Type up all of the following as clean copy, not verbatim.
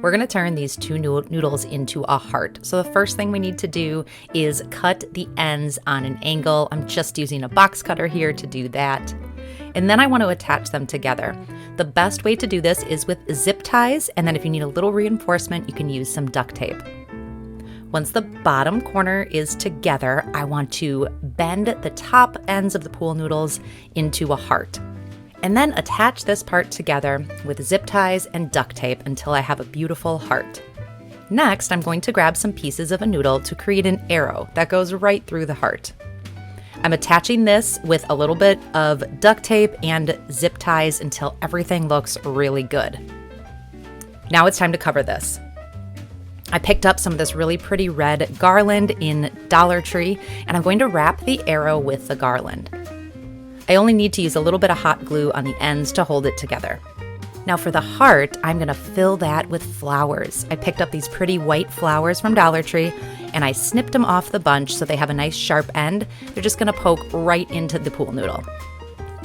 We're going to turn these two noodles into a heart. So the first thing we need to do is cut the ends on an angle. I'm just using a box cutter here to do that. And then I want to attach them together. The best way to do this is with zip ties, and then if you need a little reinforcement, you can use some duct tape. Once the bottom corner is together, I want to bend the top ends of the pool noodles into a heart. And then attach this part together with zip ties and duct tape until I have a beautiful heart. Next, I'm going to grab some pieces of a noodle to create an arrow that goes right through the heart. I'm attaching this with a little bit of duct tape and zip ties until everything looks really good. Now it's time to cover this. I picked up some of this really pretty red garland in Dollar Tree, and I'm going to wrap the arrow with the garland. I only need to use a little bit of hot glue on the ends to hold it together. Now for the heart, I'm going to fill that with flowers. I picked up these pretty white flowers from Dollar Tree, and I snipped them off the bunch so they have a nice sharp end. They're just going to poke right into the pool noodle.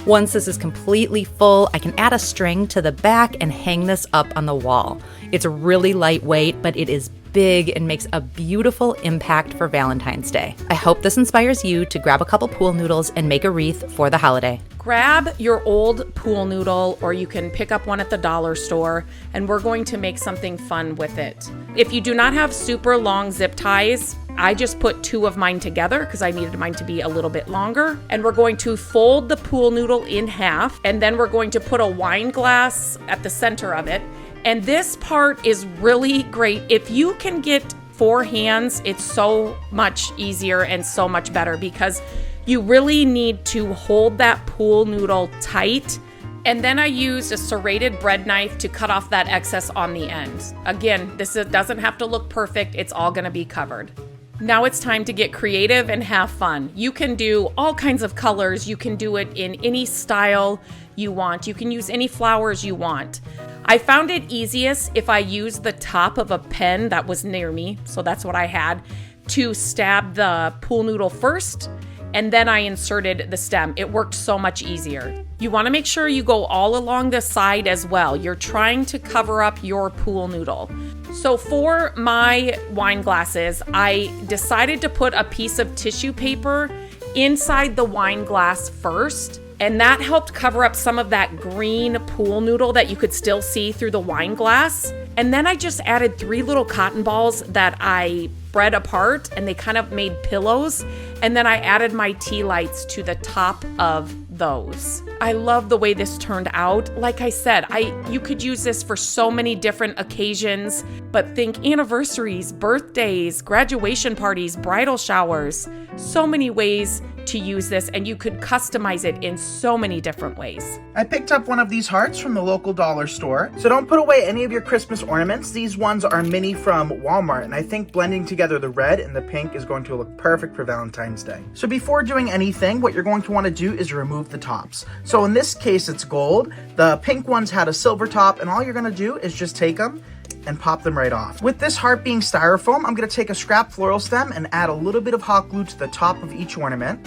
Once this is completely full, I can add a string to the back and hang this up on the wall. It's really lightweight, but it is big and makes a beautiful impact for Valentine's Day. I hope this inspires you to grab a couple pool noodles and make a wreath for the holiday. Grab your old pool noodle, or you can pick up one at the dollar store, and we're going to make something fun with it. If you do not have super long zip ties, I just put 2 of mine together because I needed mine to be a little bit longer. And we're going to fold the pool noodle in half, and then we're going to put a wine glass at the center of it. And this part is really great. If you can get 4 hands, it's so much easier and so much better because you really need to hold that pool noodle tight. And then I used a serrated bread knife to cut off that excess on the end. Again, this doesn't have to look perfect. It's all gonna be covered. Now it's time to get creative and have fun. You can do all kinds of colors. You can do it in any style you want. You can use any flowers you want. I found it easiest if I used the top of a pen that was near me, so that's what I had, to stab the pool noodle first, and then I inserted the stem. It worked so much easier. You want to make sure you go all along the side as well. You're trying to cover up your pool noodle. So for my wine glasses, I decided to put a piece of tissue paper inside the wine glass first, and that helped cover up some of that green pool noodle that you could still see through the wine glass. And then I just added 3 little cotton balls that I spread apart, and they kind of made pillows. And then I added my tea lights to the top of those. I love the way this turned out. Like I said, you could use this for so many different occasions, but think anniversaries, birthdays, graduation parties, bridal showers, so many ways to use this, and you could customize it in so many different ways. I picked up one of these hearts from the local dollar store. So don't put away any of your Christmas ornaments. These ones are mini from Walmart, and I think blending together the red and the pink is going to look perfect for Valentine's Day. So before doing anything, what you're going to want to do is remove the tops. So in this case, it's gold. The pink ones had a silver top, and all you're going to do is just take them and pop them right off. With this heart being styrofoam, I'm going to take a scrap floral stem and add a little bit of hot glue to the top of each ornament.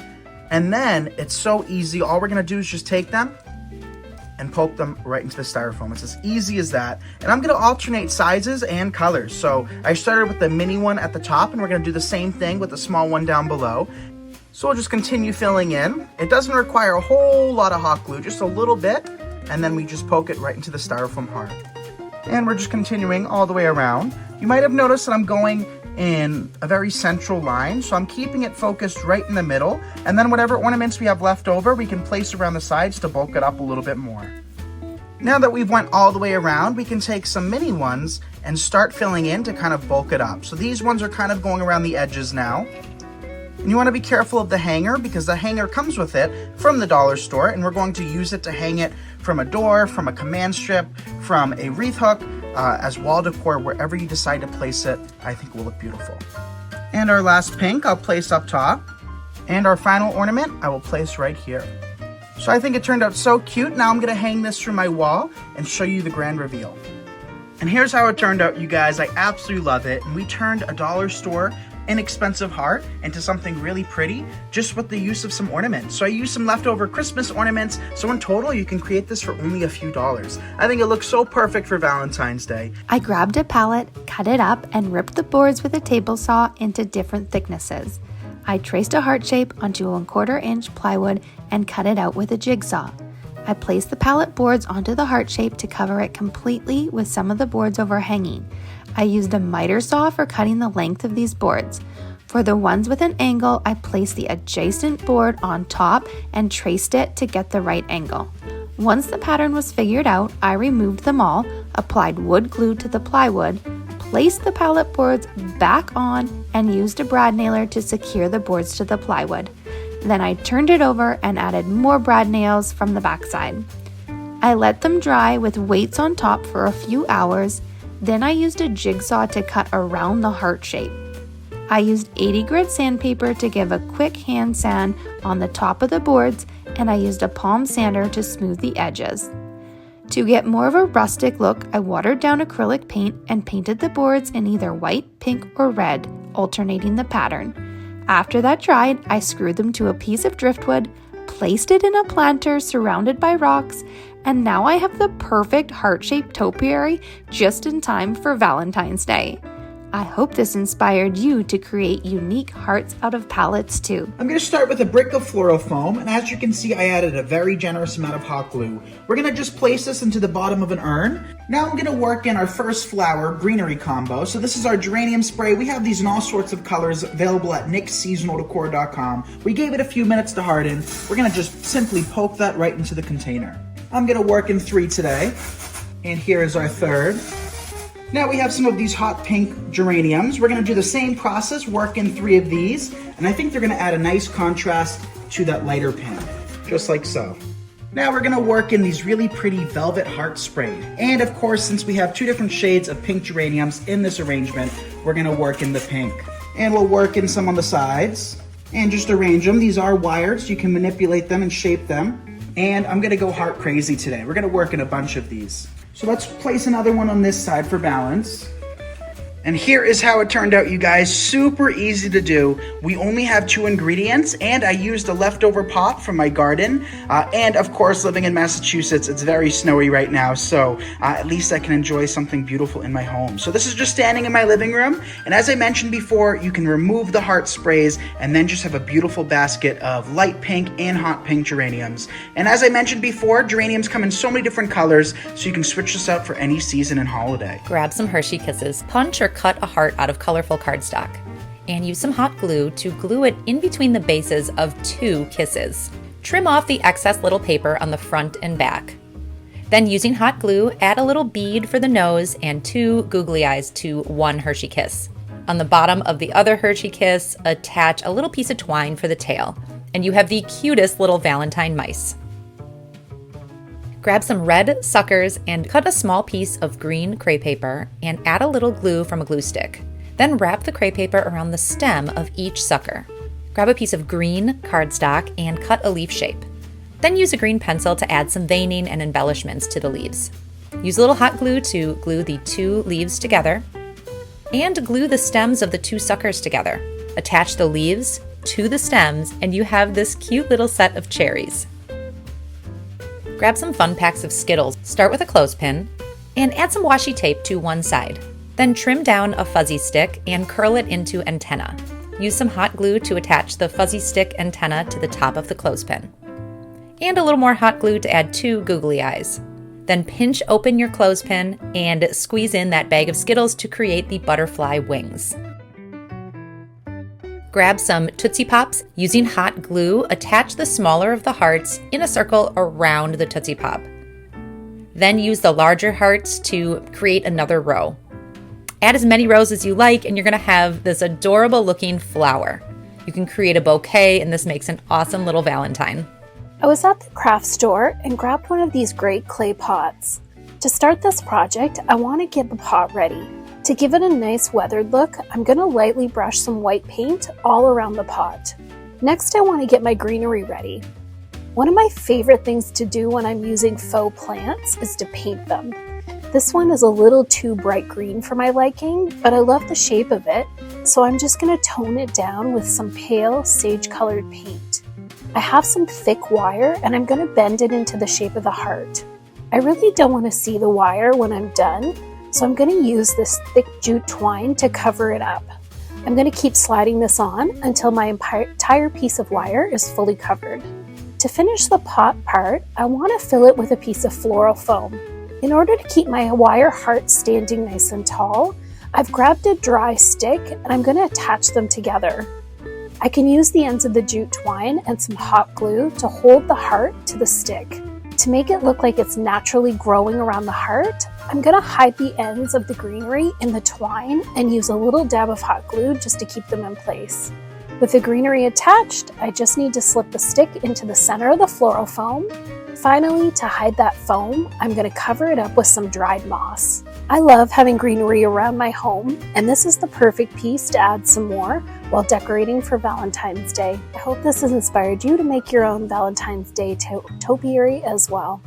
And then it's so easy. All we're going to do is just take them and poke them right into the styrofoam. It's as easy as that. And I'm going to alternate sizes and colors. So I started with the mini one at the top, and we're going to do the same thing with the small one down below. So we'll just continue filling in. It doesn't require a whole lot of hot glue, just a little bit. And then we just poke it right into the styrofoam heart. And we're just continuing all the way around. You might have noticed that I'm going in a very central line, so I'm keeping it focused right in the middle, and then whatever ornaments we have left over, we can place around the sides to bulk it up a little bit more. Now that we've went all the way around, we can take some mini ones and start filling in to kind of bulk it up. So these ones are kind of going around the edges now. And you want to be careful of the hanger, because the hanger comes with it from the dollar store, and we're going to use it to hang it from a door, from a command strip, from a wreath hook, as wall decor. Wherever you decide to place it, I think will look beautiful. And our last pink I'll place up top, and our final ornament I will place right here. So I think it turned out so cute. Now I'm going to hang this from my wall and show you the grand reveal. And here's how it turned out, you guys. I absolutely love it. And we turned a dollar store inexpensive heart into something really pretty just with the use of some ornaments. So I used some leftover Christmas ornaments, so in total you can create this for only a few dollars. I think it looks so perfect for Valentine's Day. I grabbed a palette, cut it up, and ripped the boards with a table saw into different thicknesses. I traced a heart shape onto a 1/4 inch plywood and cut it out with a jigsaw. I placed the palette boards onto the heart shape to cover it completely with some of the boards overhanging. I used a miter saw for cutting the length of these boards. For the ones with an angle, I placed the adjacent board on top and traced it to get the right angle. Once the pattern was figured out, I removed them all, applied wood glue to the plywood, placed the palette boards back on, and used a brad nailer to secure the boards to the plywood. Then I turned it over and added more brad nails from the backside. I let them dry with weights on top for a few hours. Then I used a jigsaw to cut around the heart shape. I used 80 grit sandpaper to give a quick hand sand on the top of the boards, and I used a palm sander to smooth the edges. To get more of a rustic look, I watered down acrylic paint and painted the boards in either white, pink, or red, alternating the pattern. After that dried, I screwed them to a piece of driftwood, placed it in a planter surrounded by rocks, and now I have the perfect heart-shaped topiary just in time for Valentine's Day. I hope this inspired you to create unique hearts out of palettes too. I'm going to start with a brick of floral foam, and as you can see, I added a very generous amount of hot glue. We're going to just place this into the bottom of an urn. Now I'm going to work in our first flower greenery combo. So this is our geranium spray. We have these in all sorts of colors available at nicksseasonaldecor.com. We gave it a few minutes to harden. We're going to just simply poke that right into the container. I'm going to work in 3 today, and here is our third. Now we have some of these hot pink geraniums. We're going to do the same process, work in 3 of these, and I think they're going to add a nice contrast to that lighter pink, just like so. Now we're going to work in these really pretty velvet heart sprayed. And of course, since we have 2 different shades of pink geraniums in this arrangement, we're going to work in the pink. And we'll work in some on the sides and just arrange them. These are wired, so you can manipulate them and shape them. And I'm going to go heart crazy today. We're going to work in a bunch of these. So let's place another one on this side for balance. And here is how it turned out, you guys. Super easy to do. We only have 2 ingredients, and I used a leftover pot from my garden. And of course, living in Massachusetts, it's very snowy right now, so at least I can enjoy something beautiful in my home. So this is just standing in my living room, and as I mentioned before, you can remove the heart sprays and then just have a beautiful basket of light pink and hot pink geraniums. And as I mentioned before, geraniums come in so many different colors, so you can switch this out for any season and holiday. Grab some Hershey Kisses, punch or cut a heart out of colorful cardstock, and use some hot glue to glue it in between the bases of 2 kisses. Trim off the excess little paper on the front and back. Then using hot glue, add a little bead for the nose and 2 googly eyes to 1 Hershey Kiss. On the bottom of the other Hershey Kiss, attach a little piece of twine for the tail, and you have the cutest little Valentine mice. Grab some red suckers and cut a small piece of green crepe paper and add a little glue from a glue stick. Then wrap the crepe paper around the stem of each sucker. Grab a piece of green cardstock and cut a leaf shape. Then use a green pencil to add some veining and embellishments to the leaves. Use a little hot glue to glue the 2 leaves together and glue the stems of the 2 suckers together. Attach the leaves to the stems and you have this cute little set of cherries. Grab some fun packs of Skittles. Start with a clothespin and add some washi tape to one side. Then trim down a fuzzy stick and curl it into antenna. Use some hot glue to attach the fuzzy stick antenna to the top of the clothespin. And a little more hot glue to add 2 googly eyes. Then pinch open your clothespin and squeeze in that bag of Skittles to create the butterfly wings. Grab some Tootsie Pops. Using hot glue, attach the smaller of the hearts in a circle around the Tootsie Pop. Then use the larger hearts to create another row. Add as many rows as you like and you're going to have this adorable looking flower. You can create a bouquet and this makes an awesome little Valentine. I was at the craft store and grabbed one of these great clay pots. To start this project, I want to get the pot ready. To give it a nice weathered look, I'm going to lightly brush some white paint all around the pot. Next, I want to get my greenery ready. One of my favorite things to do when I'm using faux plants is to paint them. This one is a little too bright green for my liking, but I love the shape of it, so I'm just going to tone it down with some pale sage-colored paint. I have some thick wire and I'm going to bend it into the shape of the heart. I really don't want to see the wire when I'm done, so I'm going to use this thick jute twine to cover it up. I'm going to keep sliding this on until my entire piece of wire is fully covered. To finish the pot part, I want to fill it with a piece of floral foam. In order to keep my wire heart standing nice and tall, I've grabbed a dry stick and I'm going to attach them together. I can use the ends of the jute twine and some hot glue to hold the heart to the stick. To make it look like it's naturally growing around the heart, I'm going to hide the ends of the greenery in the twine and use a little dab of hot glue just to keep them in place. With the greenery attached, I just need to slip the stick into the center of the floral foam. Finally, to hide that foam, I'm going to cover it up with some dried moss. I love having greenery around my home, and this is the perfect piece to add some more while decorating for Valentine's Day. I hope this has inspired you to make your own Valentine's Day topiary as well.